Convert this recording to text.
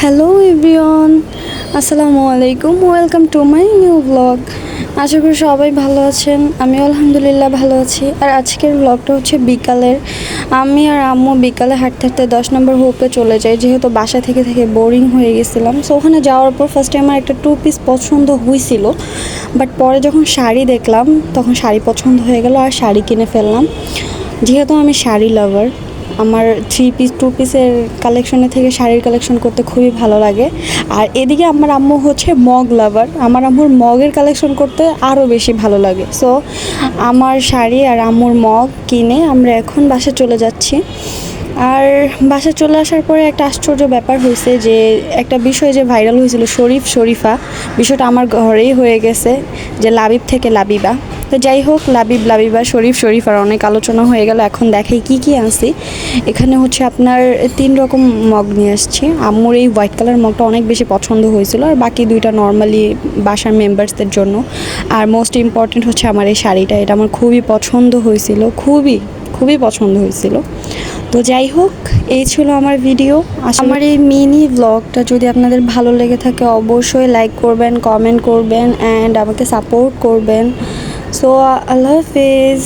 Hello everyone, আসসালামু আলাইকুম। Welcome to my new blog. আশা করি সবাই ভালো আছেন। আমি আলহামদুলিল্লাহ ভালো আছি। আর আজকের ব্লগটা হচ্ছে বিকালের। আমি আর আম্মু বিকালে হাঁটতে হাঁটতে 10 নম্বর হোপে চলে যাই, যেহেতু বাসা থেকে থেকে বোরিং হয়ে গেছিলাম। সো ওখানে যাওয়ার পর ফার্স্টে আমার একটা 2 পিস পছন্দ হয়েছিল, বাট পরে যখন শাড়ি দেখলাম তখন শাড়ি পছন্দ হয়ে গেল আর শাড়ি কিনে ফেললাম। যেহেতু আমি শাড়ি লাভার, আমার 3 পিস 2 পিসের কালেকশনের থেকে শাড়ির কালেকশন করতে খুবই ভালো লাগে। আর এদিকে আমার আম্মু হচ্ছে মগ লাভার, আমার আম্মুর মগের কালেকশন করতে আরও বেশি ভালো লাগে। সো আমার শাড়ি আর আম্মুর মগ কিনে আমরা এখন বাসায় চলে যাচ্ছি। আর বাসায় চলে আসার পরে একটা আশ্চর্য ব্যাপার হয়েছে, যে একটা বিষয় যে ভাইরাল হয়েছিল শরীফ শরীফা, বিষয়টা আমার ঘরেই হয়ে গেছে, যে লাবিব থেকে লাবিবা। তো যাই হোক, লাবিব লাবিবা শরীফ শরীফার অনেক আলোচনা হয়ে গেল। এখন দেখাই কি কি আনছি। এখানে হচ্ছে আপনার 3 রকম মগ নিয়ে আসছি। আম্মুর এই হোয়াইট কালার মগটা অনেক বেশি পছন্দ হয়েছিল, আর বাকি 2টা নর্মালি বাসার মেম্বার্সদের জন্য। আর মোস্ট ইম্পর্টেন্ট হচ্ছে আমার এই শাড়িটা, এটা আমার খুবই পছন্দ হয়েছিল, খুবই খুবই পছন্দ হয়েছিল। তো যাই হোক, এই ছিল আমার ভিডিও। আমার এই মিনি ব্লগটা যদি আপনাদের ভালো লেগে থাকে অবশ্যই লাইক করবেন, কমেন্ট করবেন অ্যান্ড আমাকে সাপোর্ট করবেন। সো আল্লাহ হাফেজ।